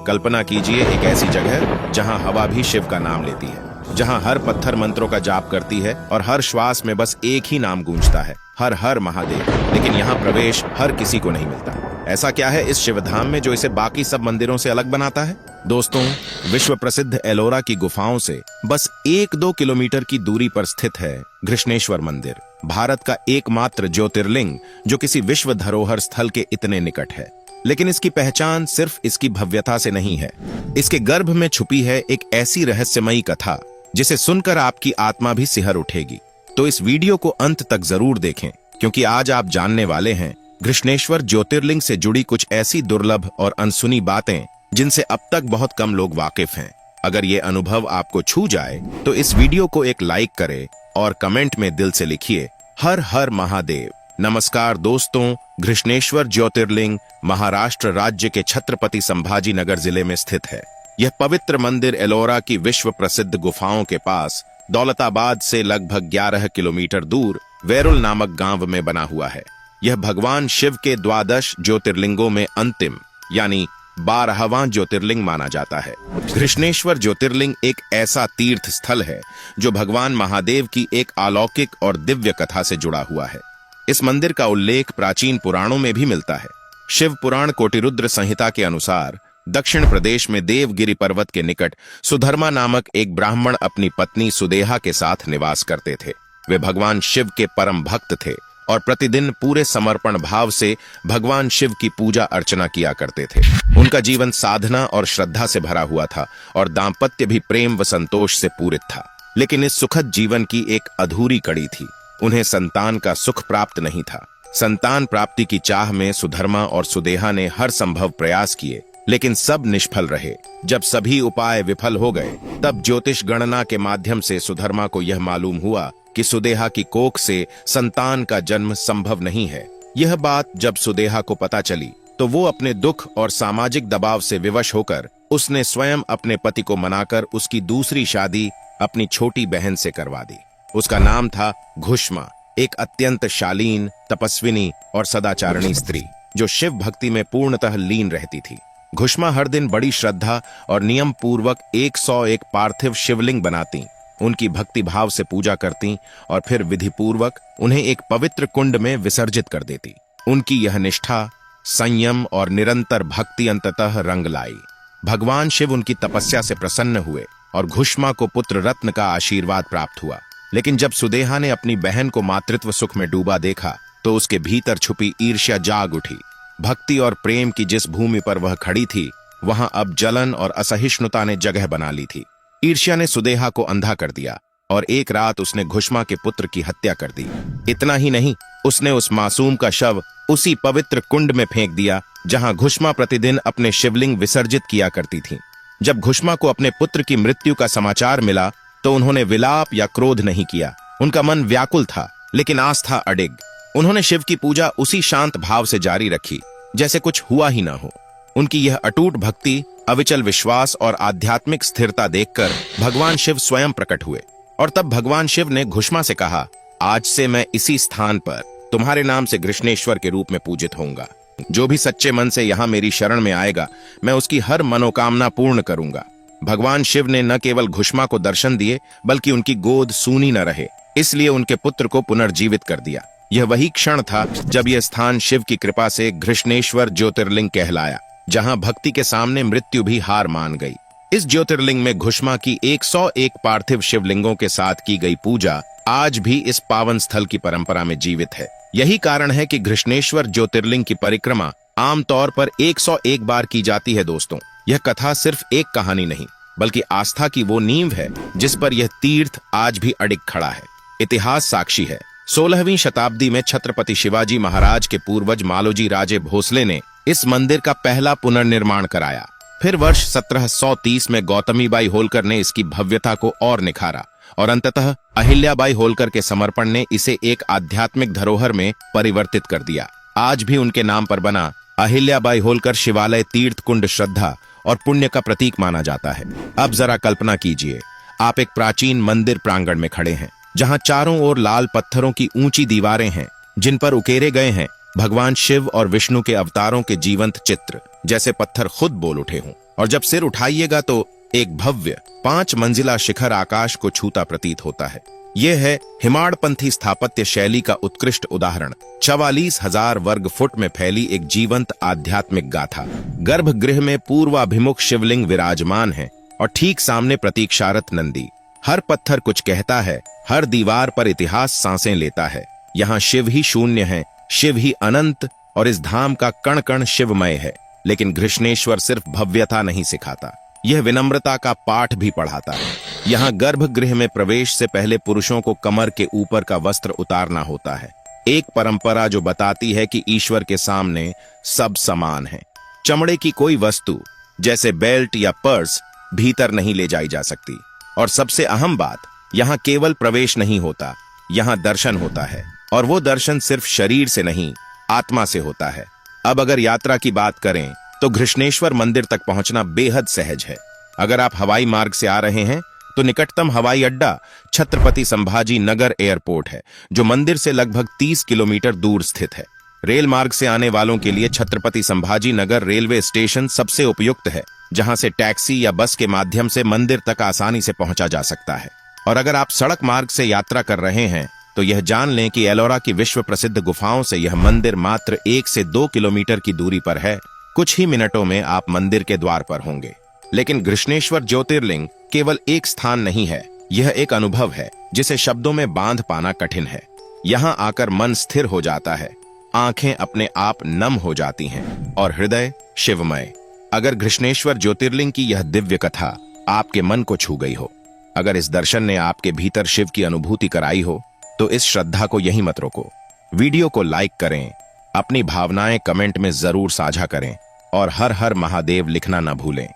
कल्पना कीजिए एक ऐसी जगह जहां हवा भी शिव का नाम लेती है, जहां हर पत्थर मंत्रों का जाप करती है और हर श्वास में बस एक ही नाम गूंजता है, हर हर महादेव। लेकिन यहाँ प्रवेश हर किसी को नहीं मिलता। ऐसा क्या है इस शिवधाम में जो इसे बाकी सब मंदिरों से अलग बनाता है? दोस्तों, विश्व प्रसिद्ध एलोरा की गुफाओं से बस 1-2 किलोमीटर की दूरी पर स्थित है घृष्णेश्वर मंदिर, भारत का एकमात्र ज्योतिर्लिंग जो किसी विश्व धरोहर स्थल के इतने निकट है। लेकिन इसकी पहचान सिर्फ इसकी भव्यता से नहीं है, इसके गर्भ में छुपी है एक ऐसी रहस्यमयी कथा जिसे सुनकर आपकी आत्मा भी सिहर उठेगी। तो इस वीडियो को अंत तक जरूर देखें, क्योंकि आज आप जानने वाले हैं घृष्णेश्वर ज्योतिर्लिंग से जुड़ी कुछ ऐसी दुर्लभ और अनसुनी बातें जिनसे अब तक बहुत कम लोग वाकिफ हैं। अगर ये अनुभव आपको छू जाए तो इस वीडियो को एक लाइक करें और कमेंट में दिल से लिखिए हर हर महादेव। नमस्कार दोस्तों, घृष्णेश्वर ज्योतिर्लिंग महाराष्ट्र राज्य के छत्रपति संभाजी नगर जिले में स्थित है। यह पवित्र मंदिर एलोरा की विश्व प्रसिद्ध गुफाओं के पास दौलताबाद से लगभग 11 किलोमीटर दूर वेरुल नामक गांव में बना हुआ है। यह भगवान शिव के 12 ज्योतिर्लिंगों में अंतिम यानी 12वां ज्योतिर्लिंग माना जाता है। घृष्णेश्वर ज्योतिर्लिंग एक ऐसा तीर्थ स्थल है जो भगवान महादेव की एक अलौकिक और दिव्य कथा से जुड़ा हुआ है। इस मंदिर का उल्लेख प्राचीन पुराणों में भी मिलता है। शिव पुराण कोटिरुद्र संहिता के अनुसार दक्षिण प्रदेश में देवगिरी पर्वत के निकट सुधर्मा नामक एक ब्राह्मण अपनी पत्नी सुदेहा के साथ निवास करते थे। वे भगवान शिव के परम भक्त थे और प्रतिदिन पूरे समर्पण भाव से भगवान शिव की पूजा अर्चना किया करते थे। उनका जीवन साधना और श्रद्धा से भरा हुआ था और दाम्पत्य भी प्रेम व संतोष से पूरित था। लेकिन इस सुखद जीवन की एक अधूरी कड़ी थी। उन्हें संतान का सुख प्राप्त नहीं था। संतान प्राप्ति की चाह में सुधर्मा और सुदेहा ने हर संभव प्रयास किए, लेकिन सब निष्फल रहे। जब सभी उपाय विफल हो गए, तब ज्योतिष गणना के माध्यम से सुधर्मा को यह मालूम हुआ कि सुदेहा की कोख से संतान का जन्म संभव नहीं है। यह बात जब सुदेहा को पता चली तो वो अपने दुख और सामाजिक दबाव से विवश होकर उसने स्वयं अपने पति को मनाकर उसकी दूसरी शादी अपनी छोटी बहन से करवा दी। उसका नाम था घुष्मा, एक अत्यंत शालीन, तपस्विनी और सदाचारणी स्त्री जो शिव भक्ति में पूर्णतः लीन रहती थी। घुष्मा हर दिन बड़ी श्रद्धा और नियम पूर्वक 101 पार्थिव शिवलिंग बनाती, उनकी भक्ति भाव से पूजा करती और फिर विधि पूर्वक उन्हें एक पवित्र कुंड में विसर्जित कर देती। उनकी यह निष्ठा, संयम और निरंतर भक्ति अंततः रंग लाई। भगवान शिव उनकी तपस्या से प्रसन्न हुए और घुष्मा को पुत्र रत्न का आशीर्वाद प्राप्त हुआ। लेकिन जब सुदेहा ने अपनी बहन को मातृत्व सुख में डूबा देखा तो उसके भीतर छुपी ईर्ष्या जाग उठी। भक्ति और प्रेम की जिस भूमि पर वह खड़ी थी, वहां अब जलन और असहिष्णुता ने जगह बना ली थी। ईर्ष्या ने सुदेहा को अंधा कर दिया और एक रात उसने घुष्मा के पुत्र की हत्या कर दी। इतना ही नहीं, उसने उस मासूम का शव उसी पवित्र कुंड में फेंक दिया जहां घुष्मा प्रतिदिन अपने शिवलिंग विसर्जित किया करती थी। जब घुष्मा को अपने पुत्र की मृत्यु का समाचार मिला तो उन्होंने विलाप या क्रोध नहीं किया। उनका मन व्याकुल था, लेकिन आस्था अडिग। उन्होंने शिव की पूजा उसी शांत भाव से जारी रखी जैसे कुछ हुआ ही ना हो। उनकी यह अटूट भक्ति, अविचल विश्वास और आध्यात्मिक स्थिरता देखकर भगवान शिव स्वयं प्रकट हुए और तब भगवान शिव ने घुष्मा से कहा, आज से मैं इसी स्थान पर तुम्हारे नाम से घृष्णेश्वर के रूप में पूजित होऊंगा। जो भी सच्चे मन से यहाँ मेरी शरण में आएगा, मैं उसकी हर मनोकामना पूर्ण करूंगा। भगवान शिव ने न केवल घुष्मा को दर्शन दिए, बल्कि उनकी गोद सूनी न रहे, इसलिए उनके पुत्र को पुनर्जीवित कर दिया। यह वही क्षण था जब यह स्थान शिव की कृपा से घृष्णेश्वर ज्योतिर्लिंग कहलाया, जहां भक्ति के सामने मृत्यु भी हार मान गई। इस ज्योतिर्लिंग में घुष्मा की 101 पार्थिव शिवलिंगों के साथ की गई पूजा आज भी इस पावन स्थल की परंपरा में जीवित है। यही कारण है कि घृष्णेश्वर ज्योतिर्लिंग की परिक्रमा आमतौर पर 101 बार की जाती है। दोस्तों, यह कथा सिर्फ एक कहानी नहीं, बल्कि आस्था की वो नींव है जिस पर यह तीर्थ आज भी अडिग खड़ा है। इतिहास साक्षी है। 16वीं शताब्दी में छत्रपति शिवाजी महाराज के पूर्वज मालोजी राजे भोसले ने इस मंदिर का पहला पुनर्निर्माण कराया। फिर वर्ष 1730 में गौतमीबाई होलकर ने इसकी भव्यता को और निखारा और अंततः अहिल्याबाई होलकर के समर्पण ने इसे एक आध्यात्मिक धरोहर में परिवर्तित कर दिया। आज भी उनके नाम पर बना अहिल्याबाई होलकर शिवालय तीर्थ कुंड श्रद्धा और पुण्य का प्रतीक माना जाता है। अब जरा कल्पना कीजिए, आप एक प्राचीन मंदिर प्रांगण में खड़े हैं, जहां चारों ओर लाल पत्थरों की ऊंची दीवारें हैं, जिन पर उकेरे गए हैं भगवान शिव और विष्णु के अवतारों के जीवंत चित्र, जैसे पत्थर खुद बोल उठे हों। और जब सिर उठाइएगा तो एक भव्य 5 मंजिला शिखर आकाश को छूता प्रतीत होता है। यह है हिमाड़पंथी स्थापत्य शैली का उत्कृष्ट उदाहरण। 44,000 वर्ग फुट में फैली एक जीवंत आध्यात्मिक गाथा। गर्भगृह में पूर्वाभिमुख शिवलिंग विराजमान है और ठीक सामने प्रतीक्षारत नंदी। हर पत्थर कुछ कहता है, हर दीवार पर इतिहास सांसें लेता है। यहाँ शिव ही शून्य है, शिव ही अनंत, और इस धाम का कण कण शिवमय है। लेकिन घृष्णेश्वर सिर्फ भव्यता नहीं सिखाता, यह विनम्रता का पाठ भी पढ़ाता है। यहाँ गर्भगृह में प्रवेश से पहले पुरुषों को कमर के ऊपर का वस्त्र उतारना होता है। एक परंपरा जो बताती है कि ईश्वर के सामने सब समान है। चमड़े की कोई वस्तु जैसे बेल्ट या पर्स भीतर नहीं ले जाई जा सकती। और सबसे अहम बात, यहाँ केवल प्रवेश नहीं होता, यहाँ दर्शन होता है। और वो दर्शन सिर्फ शरीर से नहीं, आत्मा से होता है। अब अगर यात्रा की बात करें तो घृष्णेश्वर मंदिर तक पहुंचना बेहद सहज है। अगर आप हवाई मार्ग से आ रहे हैं तो निकटतम हवाई अड्डा छत्रपति संभाजी नगर एयरपोर्ट है, जो मंदिर से लगभग 30 किलोमीटर दूर स्थित है। रेल मार्ग से आने वालों के लिए छत्रपति संभाजी नगर रेलवे स्टेशन सबसे उपयुक्त है, जहां से टैक्सी या बस के माध्यम से मंदिर तक आसानी से पहुंचा जा सकता है। और अगर आप सड़क मार्ग से यात्रा कर रहे हैं तो यह जान लें कि एलोरा की विश्व प्रसिद्ध गुफाओं से यह मंदिर मात्र 1 से 2 किलोमीटर की दूरी पर है। कुछ ही मिनटों में आप मंदिर के द्वार पर होंगे। लेकिन घृष्णेश्वर ज्योतिर्लिंग केवल एक स्थान नहीं है, यह एक अनुभव है जिसे शब्दों में बांध पाना कठिन है। यहाँ आकर मन स्थिर हो जाता है, आंखें अपने आप नम हो जाती हैं और हृदय शिवमय। अगर घृष्णेश्वर ज्योतिर्लिंग की यह दिव्य कथा आपके मन को छू गई हो, अगर इस दर्शन ने आपके भीतर शिव की अनुभूति कराई हो, तो इस श्रद्धा को यहीं मत रोको। वीडियो को लाइक करें, अपनी भावनाएं कमेंट में जरूर साझा करें और हर हर महादेव लिखना न भूलें।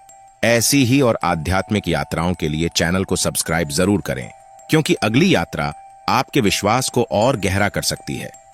ऐसी ही और आध्यात्मिक यात्राओं के लिए चैनल को सब्सक्राइब जरूर करें, क्योंकि अगली यात्रा आपके विश्वास को और गहरा कर सकती है।